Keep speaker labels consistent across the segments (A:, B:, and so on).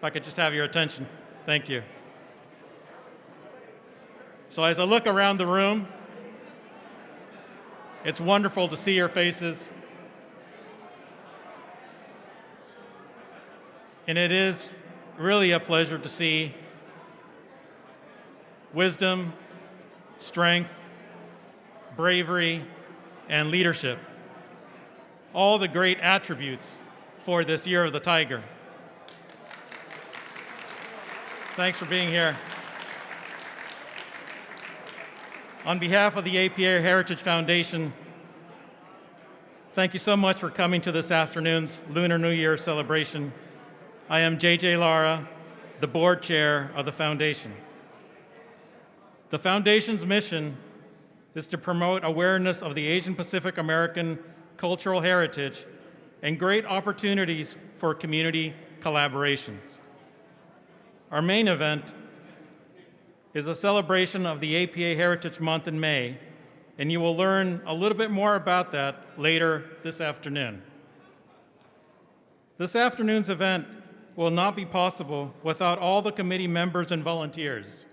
A: If I could just have your attention. Thank you. So as I look around the room, it's wonderful to see your faces. And it is really a pleasure to see wisdom, strength, bravery, and leadership. All the great attributes for this Year of the Tiger. Thanks for being here. On behalf of the APA Heritage Foundation, thank you so much for coming to this afternoon's Lunar New Year celebration. I am JJ Lara, the board chair of the foundation. The foundation's mission is to promote awareness of the Asian Pacific American cultural heritage and great opportunities for community collaborations. Our main event is a celebration of the APA Heritage Month in May, and you will learn a little bit more about that later this afternoon. This afternoon's event will not be possible without all the committee members and volunteers.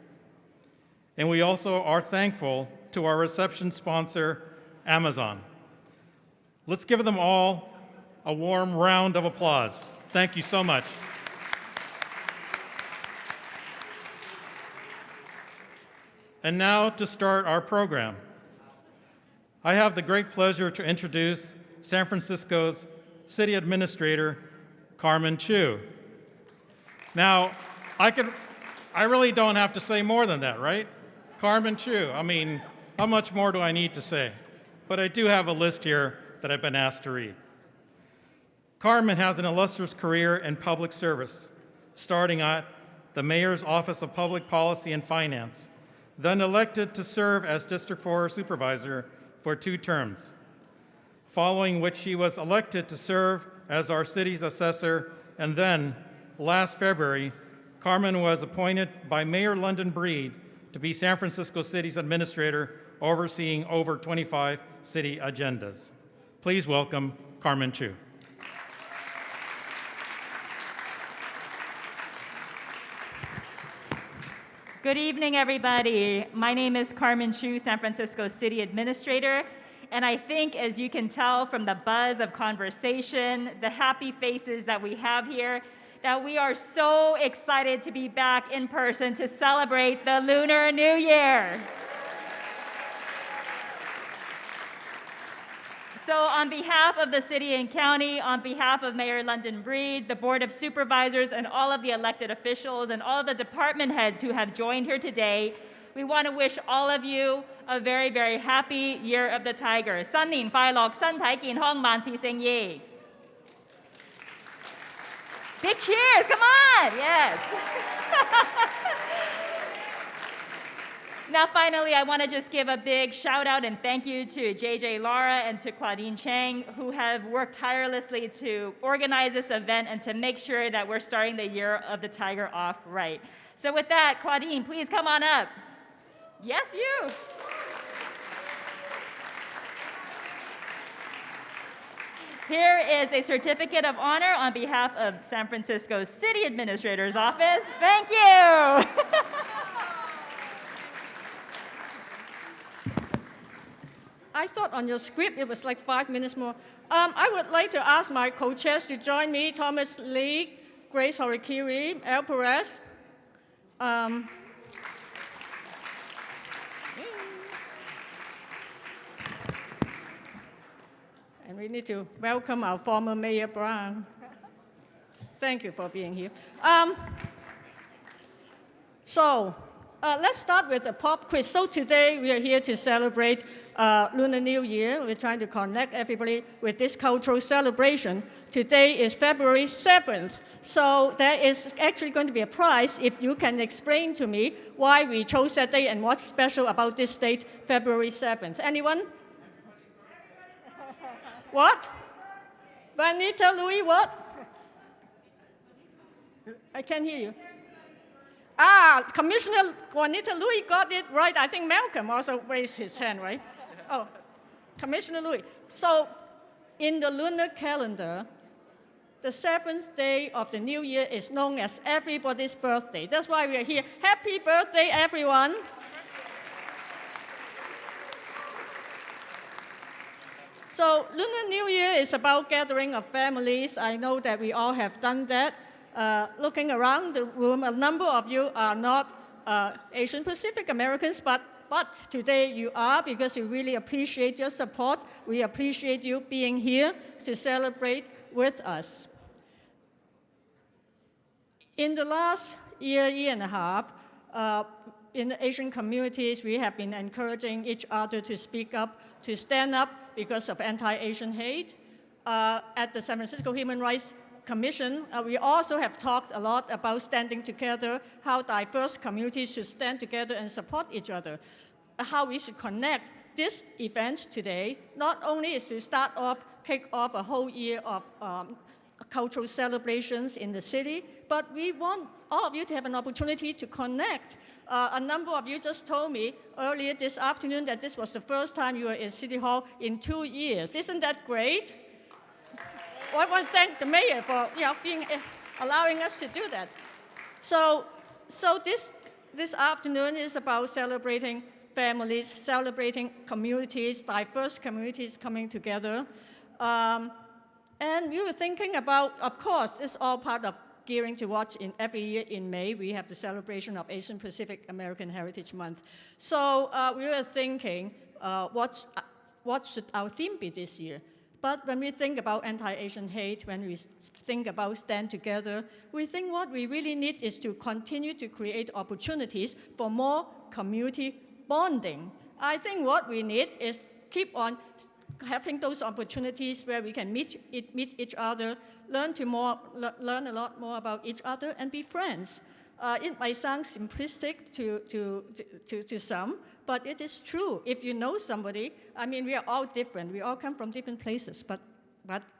A: And we also are thankful to our reception sponsor, Amazon. Let's give them all a warm round of applause. Thank you so much. And now to start our program. I have the great pleasure to introduce San Francisco's City Administrator, Carmen Chu. Now, I really don't have to say more than that, right? Carmen Chu, I mean, how much more do I need to say? But I do have a list here that I've been asked to read. Carmen has an illustrious career in public service, starting at the Mayor's Office of Public Policy and Finance, then elected to serve as District 4 Supervisor for 2 terms, following which she was elected to serve as our city's assessor, and then, last February, Carmen was appointed by Mayor London Breed to be San Francisco City's administrator, overseeing over 25 city agendas. Please welcome Carmen Chu.
B: Good evening, everybody. My name is Carmen Chu, San Francisco City Administrator, and I think, as you can tell from the buzz of conversation, the happy faces that we have here, that we are so excited to be back in person to celebrate the Lunar New Year. So on behalf of the city and county, on behalf of Mayor London Breed, the Board of Supervisors, and all of the elected officials and all of the department heads who have joined here today, we want to wish all of you a very, very happy Year of the Tiger. 新年快樂，身體健康，萬事勝意。Big cheers, come on, yes. Now, finally, I want to just give a big shout out and thank you to JJ Lara and to Claudine Chang, who have worked tirelessly to organize this event and to make sure that we're starting the Year of the Tiger off right. So with that, Claudine, please come on up. Yes, you. Here is a certificate of honor on behalf of San Francisco City Administrator's Office. Thank you.
C: I thought on your script it was like 5 minutes more. I would like to ask my co-chairs to join me, Thomas Lee, Grace Horikiri, Al Perez. And we need to welcome our former Mayor Brown. Thank you for being here. Let's start with a pop quiz. So today we are here to celebrate Lunar New Year. We're trying to connect everybody with this cultural celebration. Today is February 7th. So there is actually going to be a prize if you can explain to me why we chose that date and what's special about this date, February 7th. Anyone? What? Vanita Louis, what? I can't hear you. Commissioner Juanita Louis got it right. I think Malcolm also raised his hand, right? Oh, Commissioner Louis. So in the lunar calendar, The 7th day of the new year is known as everybody's birthday. That's why we are here. Happy birthday, everyone. So Lunar New Year is about gathering of families. I know that we all have done that. Looking around the room, a number of you are not Asian Pacific Americans, but today you are, because we really appreciate your support. We appreciate you being here to celebrate with us. In the last year and a half, in the Asian communities, we have been encouraging each other to speak up, to stand up because of anti-Asian hate. At the San Francisco Human Rights Commission, we also have talked a lot about standing together, how diverse communities should stand together and support each other, how we should connect. This event today not only is to kick off a whole year of cultural celebrations in the city, but we want all of you to have an opportunity to connect. A number of you just told me earlier this afternoon that this was the first time you were in City Hall in 2 years. Isn't that great? Well, I want to thank the mayor for allowing us to do that. So this afternoon is about celebrating families, celebrating communities, diverse communities coming together. And we were thinking about, of course, it's all part of gearing towards every year in May, we have the celebration of Asian Pacific American Heritage Month. So we were thinking, what should our theme be this year? But when we think about anti-Asian hate, when we think about stand together, we think what we really need is to continue to create opportunities for more community bonding. I think what we need is keep on having those opportunities where we can meet each other, learn a lot more about each other, and be friends. It might sound simplistic to some, but it is true. If you know somebody, I mean, we are all different. We all come from different places, but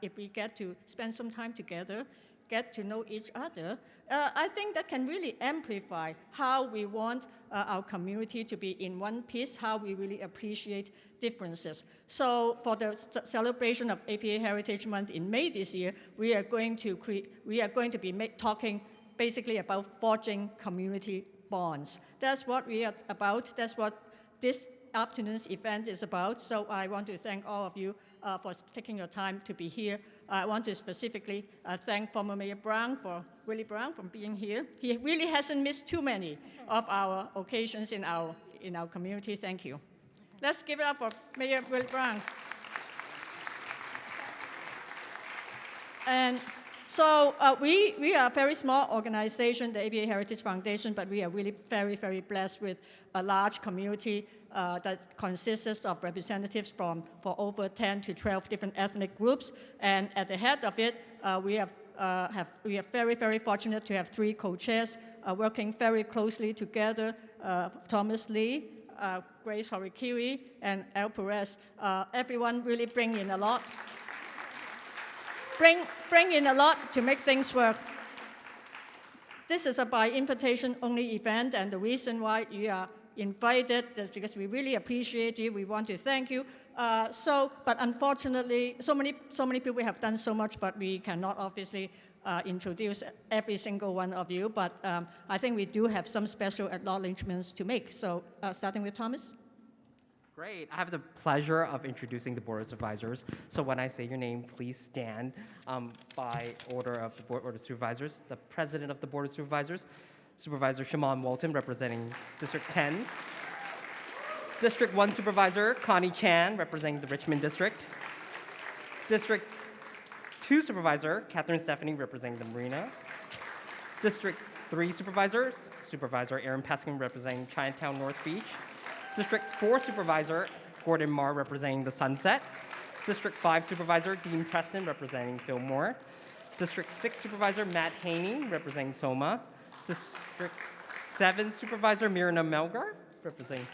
C: if we get to spend some time together, get to know each other, I think that can really amplify how we want our community to be in one piece, how we really appreciate differences. So for the celebration of APA Heritage Month in May this year, we are going to be talking basically about forging community bonds. That's what we are about. That's what this afternoon's event is about. So I want to thank all of you for taking your time to be here. I want to specifically thank former Mayor Willie Brown, for being here. He really hasn't missed too many of our occasions in our community. Thank you. Let's give it up for Mayor Willie Brown. And so we are a very small organization, the APA Heritage Foundation, but we are really very, very blessed with a large community that consists of representatives for over 10 to 12 different ethnic groups. And at the head of it, we are very, very fortunate to have 3 co-chairs working very closely together, Thomas Lee, Grace Horikiri, and Al Perez. Everyone really bring in a lot to make things work. This is a by invitation only event, and the reason why you are invited is because we really appreciate you. We want to thank you. But unfortunately, so many people have done so much, but we cannot obviously introduce every single one of you. But I think we do have some special acknowledgements to make. So starting with Thomas.
D: Great. I have the pleasure of introducing the Board of Supervisors. So when I say your name, please stand by order of the Board of Supervisors. The President of the Board of Supervisors, Supervisor Shimon Walton, representing District 10. District 1 Supervisor Connie Chan, representing the Richmond District. District 2 Supervisor Catherine Stephanie, representing the Marina. District 3 Supervisors, Supervisor Aaron Peskin, representing Chinatown North Beach. District 4 Supervisor Gordon Marr, representing the Sunset. District 5 Supervisor Dean Preston, representing Fillmore. District 6 Supervisor Matt Haney, representing Soma. District 7 Supervisor Mirna Melgar, representing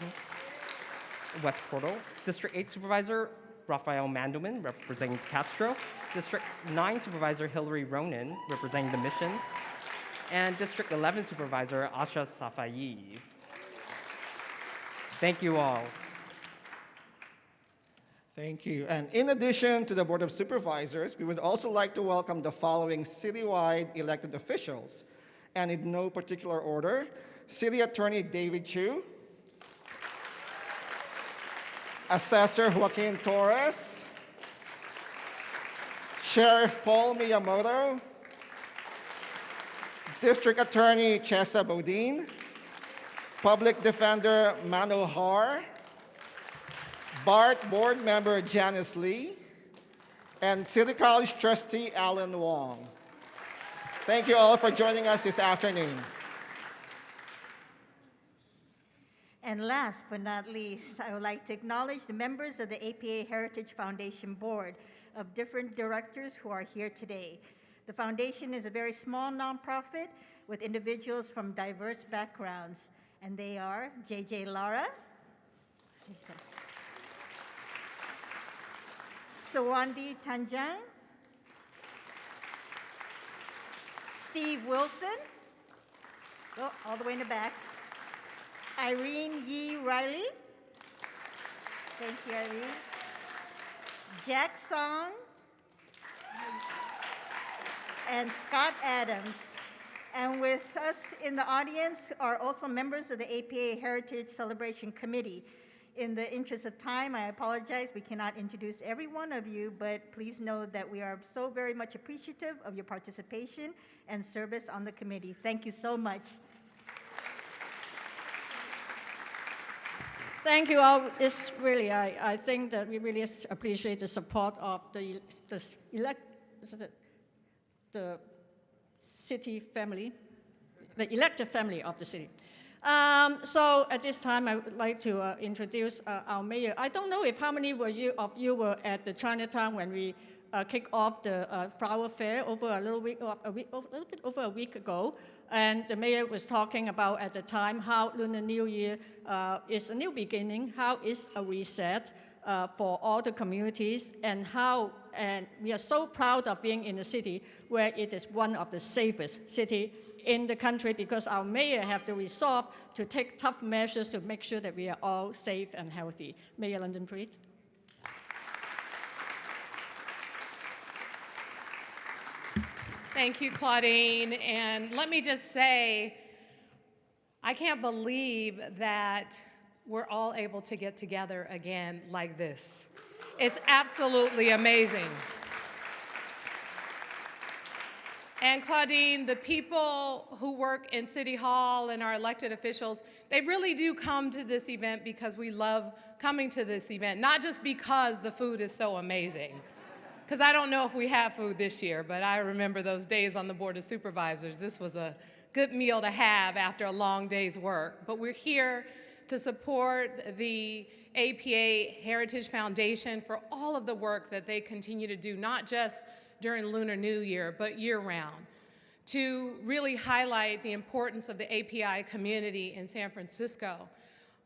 D: West Portal. District 8 Supervisor Rafael Mandelman, representing Castro. District 9 Supervisor Hillary Ronan, representing the Mission. And District 11 Supervisor Asha Safai. Thank you all.
E: Thank you. And in addition to the Board of Supervisors, we would also like to welcome the following citywide elected officials. And in no particular order, City Attorney David Chu, Assessor Joaquin Torres, Sheriff Paul Miyamoto, District Attorney Chesa Bodine, Public Defender Mano Har, BART Board Member Janice Lee, and City College Trustee Alan Wong. Thank you all for joining us this afternoon.
F: And last but not least, I would like to acknowledge the members of the APA Heritage Foundation Board of different directors who are here today. The foundation is a very small nonprofit with individuals from diverse backgrounds, and they are JJ Lara, Sawandi Tanjang, Steve Wilson, oh, all the way in the back, Irene Yee Riley, thank you, Irene, Jack Song, and Scott Adams. And with us in the audience are also members of the APA Heritage Celebration Committee. In the interest of time, I apologize, we cannot introduce every one of you, but please know that we are so very much appreciative of your participation and service on the committee. Thank you so much.
C: Thank you all. It's really, I think that we really appreciate the support of the city family, the elected family of the city. So at this time, I would like to introduce our mayor. I don't know if how many of you were at the Chinatown when we kicked off the flower fair over a little bit over a week ago. And the mayor was talking about at the time how Lunar New Year is a new beginning, how it's a reset for all the communities, and we are so proud of being in a city where it is one of the safest cities in the country, because our mayor have the resolve to take tough measures to make sure that we are all safe and healthy. Mayor London Breed.
G: Thank you, Claudine. And let me just say, I can't believe that we're all able to get together again like this. It's absolutely amazing. And Claudine, the people who work in City Hall and our elected officials, they really do come to this event because we love coming to this event, not just because the food is so amazing. Because I don't know if we have food this year, but I remember those days on the Board of Supervisors. This was a good meal to have after a long day's work. But we're here to support the APA Heritage Foundation for all of the work that they continue to do, not just during Lunar New Year, but year-round, to really highlight the importance of the API community in San Francisco.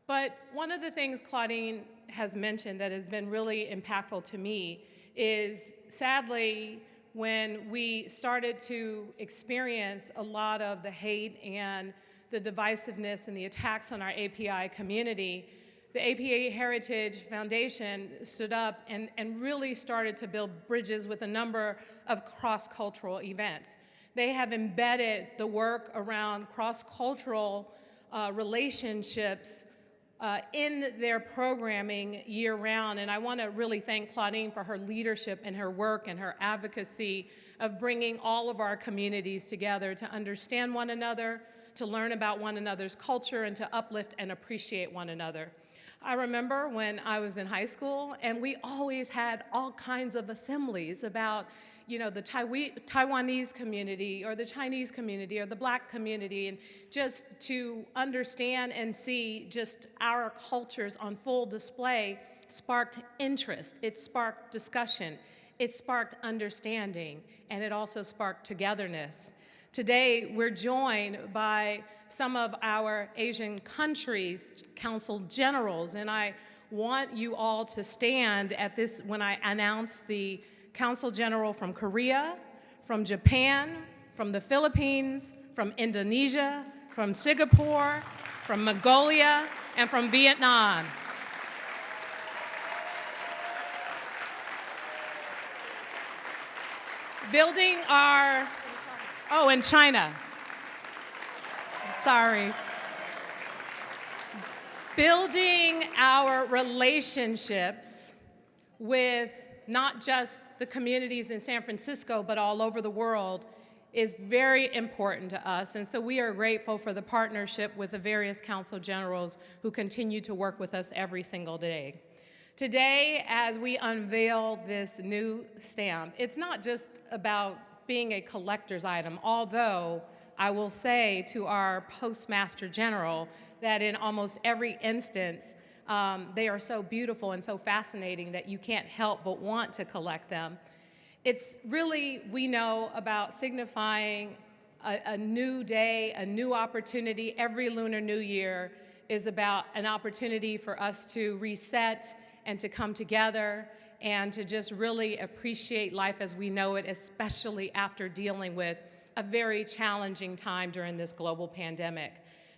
G: But one of the things Claudine has mentioned that has been really impactful to me is, sadly, when we started to experience a lot of the hate and the divisiveness and the attacks on our API community, the APA Heritage Foundation stood up and really started to build bridges with a number of cross-cultural events. They have embedded the work around cross-cultural relationships in their programming year-round, and I want to really thank Claudine for her leadership and her work and her advocacy of bringing all of our communities together to understand one another, to learn about one another's culture, and to uplift and appreciate one another. I remember when I was in high school, and we always had all kinds of assemblies about, you know, the Taiwanese community or the Chinese community or the Black community, and just to understand and see just our cultures on full display sparked interest, it sparked discussion, it sparked understanding, and it also sparked togetherness. Today, we're joined by some of our Asian countries' consul generals, and I want you all to stand at this when I announce the Consul General from Korea, from Japan, from the Philippines, from Indonesia, from Singapore, from Mongolia, and from Vietnam. building our, oh, in China. Sorry. Building our relationships with not just the communities in San Francisco, but all over the world is very important to us. And so we are grateful for the partnership with the various council generals who continue to work with us every single day. Today, as we unveil this new stamp, it's not just about being a collector's item, although I will say to our Postmaster General that in almost every instance, they are so beautiful and so fascinating that you can't help but want to collect them. It's really, we know, about signifying a new day, a new opportunity. Every Lunar New Year is about an opportunity for us to reset and to come together and to just really appreciate life as we know it, especially after dealing with a very challenging time during this global pandemic.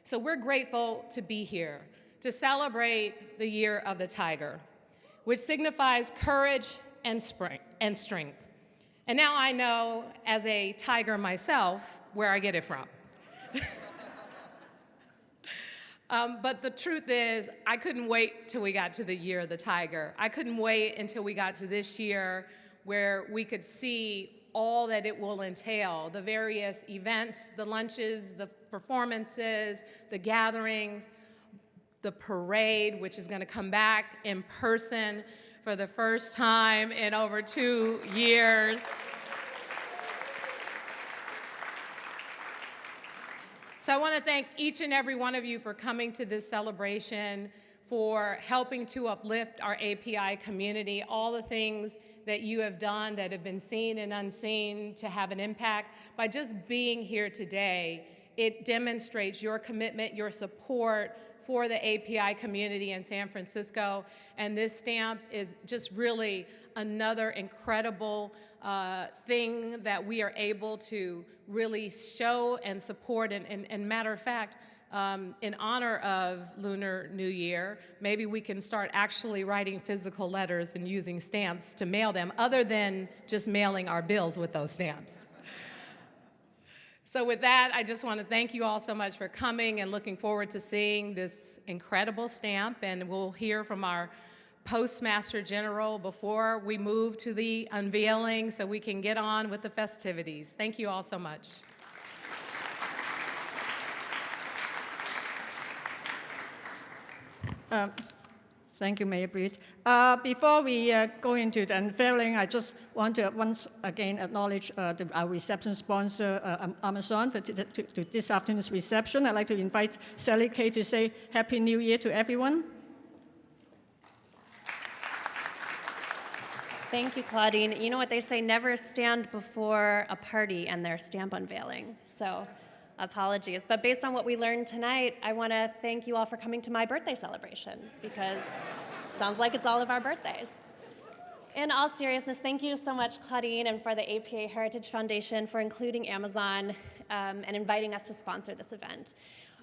G: So we're grateful to be here to celebrate the Year of the Tiger, which signifies courage and strength. And now I know, as a tiger myself, where I get it from. But the truth is, I couldn't wait till we got to the Year of the Tiger. I couldn't wait until we got to this year where we could see all that it will entail, the various events, the lunches, the performances, the gatherings, the parade, which is going to come back in person for the first time in over 2 years. So I want to thank each and every one of you for coming to this celebration, for helping to uplift our API community, all the things that you have done that have been seen and unseen to have an impact. By just being here today, it demonstrates your commitment, your support for the API community in San Francisco. And this stamp is just really another incredible thing that we are able to really show and support. And matter of fact, in honor of Lunar New Year, maybe we can start actually writing physical letters and using stamps to mail them, other than just mailing our bills with those stamps. So with that, I just want to thank you all so much for coming and looking forward to seeing this incredible stamp. And we'll hear from our Postmaster General before we move to the unveiling so we can get on with the festivities. Thank you all so much.
C: Thank you, Mayor Britt. Before we go into the unveiling, I just want to once again acknowledge our reception sponsor, Amazon, for to this afternoon's reception. I'd like to invite Sally Kay to say Happy New Year to everyone.
H: Thank you, Claudine. You know what they say, never stand before a party and their stamp unveiling. So apologies. But based on what we learned tonight, I want to thank you all for coming to my birthday celebration, because it sounds like it's all of our birthdays. In all seriousness, thank you so much, Claudine, and for the APA Heritage Foundation for including Amazon and inviting us to sponsor this event.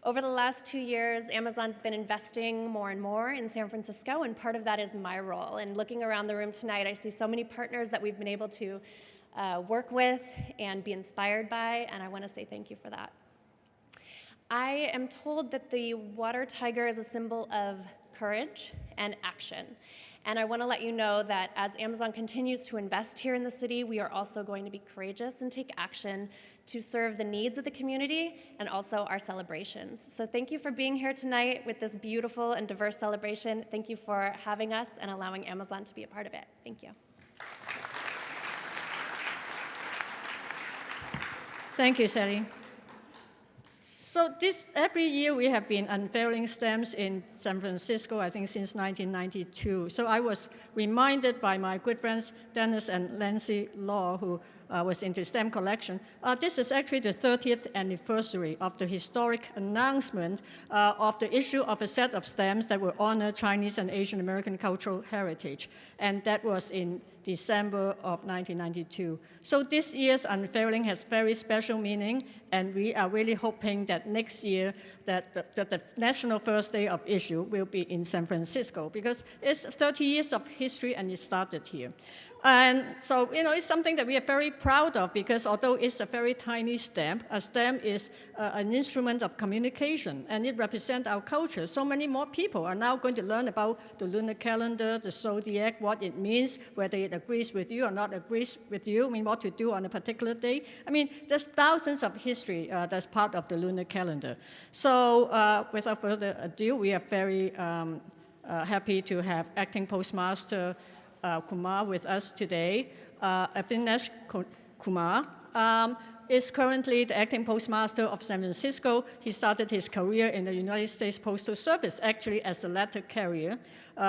H: Over the last 2 years, Amazon's been investing more and more in San Francisco, and part of that is my role. And looking around the room tonight, I see so many partners that we've been able to work with and be inspired by, and I want to say thank you for that. I am told that the water tiger is a symbol of courage and action. And I want to let you know that as Amazon continues to invest here in the city, we are also going to be courageous and take action to serve the needs of the community and also our celebrations. So thank you for being here tonight with this beautiful and diverse celebration. Thank you for having us and allowing Amazon to be a part of it. Thank you.
C: Thank you, Sally. So every year we have been unveiling stamps in San Francisco, I think since 1992. So I was reminded by my good friends Dennis and Nancy Law, who was into stamp collection. This is actually the 30th anniversary of the historic announcement of the issue of a set of stamps that will honor Chinese and Asian American cultural heritage. And that was in December of 1992. So this year's unveiling has very special meaning, and we are really hoping that next year that the National First Day of Issue will be in San Francisco, because it's 30 years of history and it started here. And so, it's something that we are very proud of because although it's a very tiny stamp, a stamp is an instrument of communication and it represents our culture. So many more people are now going to learn about the lunar calendar, the zodiac, what it means, whether it agrees with you or not agrees with you, what to do on a particular day. There's thousands of history that's part of the lunar calendar. So without further ado, we are very happy to have Acting Postmaster Kumar with us today. Avinash Kumar is currently the acting postmaster of San Francisco. He started his career in the United States Postal Service, actually as a letter carrier.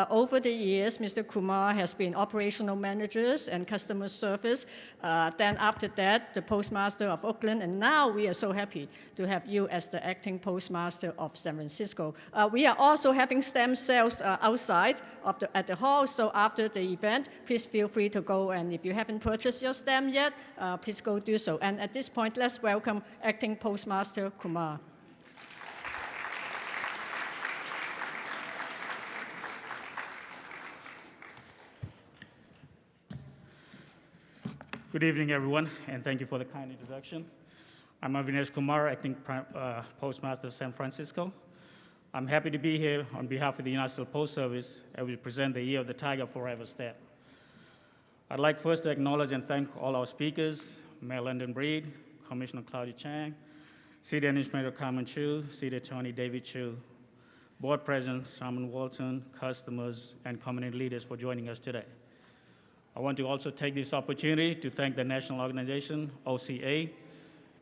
C: Over the years, Mr. Kumar has been operational managers and customer service. Then after that, the postmaster of Oakland, and now we are so happy to have you as the acting postmaster of San Francisco. We are also having stamp sales outside at the hall, so after the event, please feel free to go, and if you haven't purchased your stamp yet, please go do so. And at this point, let's welcome acting postmaster Kumar.
I: Good evening, everyone, and thank you for the kind introduction. I'm Avinash Kumar, acting postmaster of San Francisco. I'm happy to be here on behalf of the United States Post Service as we present the Year of the Tiger Forever stamp. I'd like first to acknowledge and thank all our speakers, Mayor Lyndon Breed, Commissioner Claudia Chang, City Administrator Carmen Chu, City Attorney David Chu, Board Presidents Sharman Walton, customers, and community leaders for joining us today. I want to also take this opportunity to thank the national organization, OCA,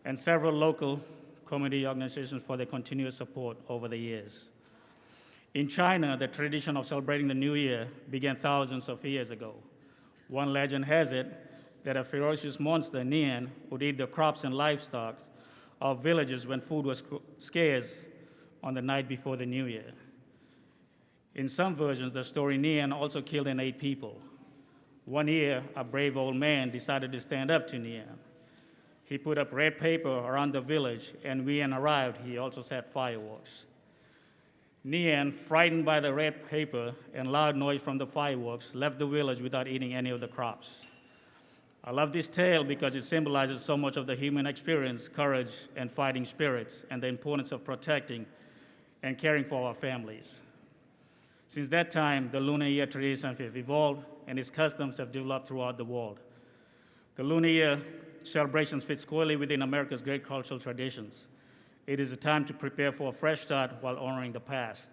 I: and several local community organizations for their continuous support over the years. In China, the tradition of celebrating the New Year began thousands of years ago. One legend has it that a ferocious monster, Nian, would eat the crops and livestock of villages when food was scarce on the night before the New Year. In some versions, the story Nian also killed and ate people. One year, a brave old man decided to stand up to Nian. He put up red paper around the village, and when Nian arrived, he also set fireworks. Nian, frightened by the red paper and loud noise from the fireworks, left the village without eating any of the crops. I love this tale because it symbolizes so much of the human experience, courage, and fighting spirits, and the importance of protecting and caring for our families. Since that time, the Lunar Year tradition has evolved, and its customs have developed throughout the world. The Lunar Year celebrations fit squarely within America's great cultural traditions. It is a time to prepare for a fresh start while honoring the past.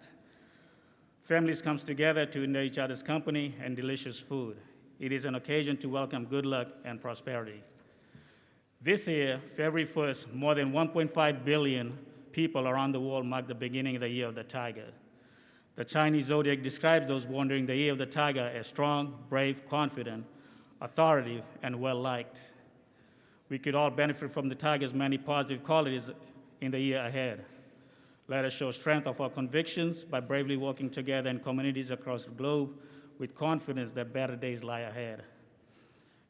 I: Families come together to enjoy each other's company and delicious food. It is an occasion to welcome good luck and prosperity. This year, February 1st, more than 1.5 billion people around the world mark the beginning of the Year of the Tiger. The Chinese zodiac describes those born during the Year of the Tiger as strong, brave, confident, authoritative, and well-liked. We could all benefit from the tiger's many positive qualities in the year ahead. Let us show strength of our convictions by bravely working together in communities across the globe with confidence that better days lie ahead.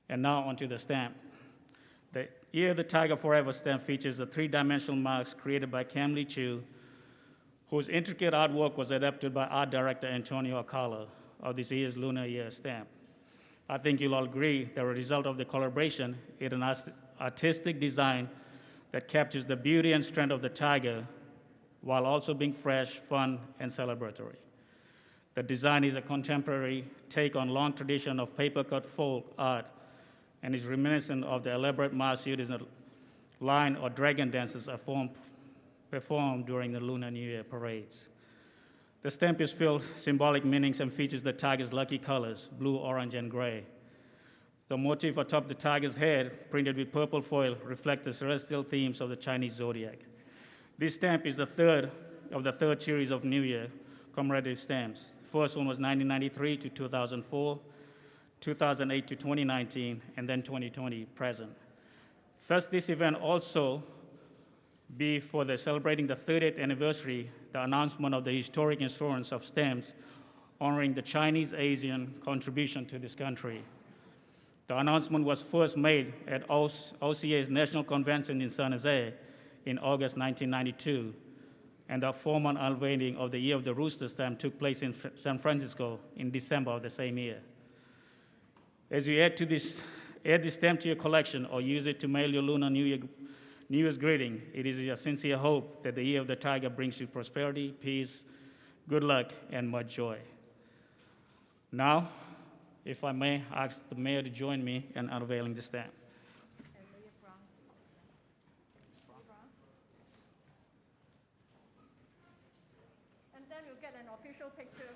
I: And now onto the stamp. The Year of the Tiger Forever stamp features the three-dimensional marks created by Kamli Chu, whose intricate artwork was adapted by art director Antonio Alcala of this year's Lunar Year Stamp. I think you'll all agree that a result of the collaboration is an artistic design that captures the beauty and strength of the tiger while also being fresh, fun, and celebratory. The design is a contemporary take on long tradition of paper-cut folk art and is reminiscent of the elaborate mask used in the line or dragon dances performed during the Lunar New Year parades. The stamp is filled with symbolic meanings and features the tiger's lucky colors, blue, orange, and gray. The motif atop the tiger's head, printed with purple foil, reflects the celestial themes of the Chinese zodiac. This stamp is the third of the third series of New Year commemorative stamps. The first one was 1993 to 2004, 2008 to 2019, and then 2020 present. Thus, this event also be for the celebrating the 30th anniversary, the announcement of the historic issuance of stamps honoring the Chinese Asian contribution to this country. The announcement was first made at OCA's National Convention in San Jose in August 1992, and the formal unveiling of the Year of the Rooster stamp took place in San Francisco in December of the same year. As you add this stamp to your collection or use it to mail your Lunar New Year's greeting, it is a sincere hope that the Year of the Tiger brings you prosperity, peace, good luck, and much joy. Now, if I may ask the mayor to join me in unveiling the stamp.
C: And then we'll get an official picture.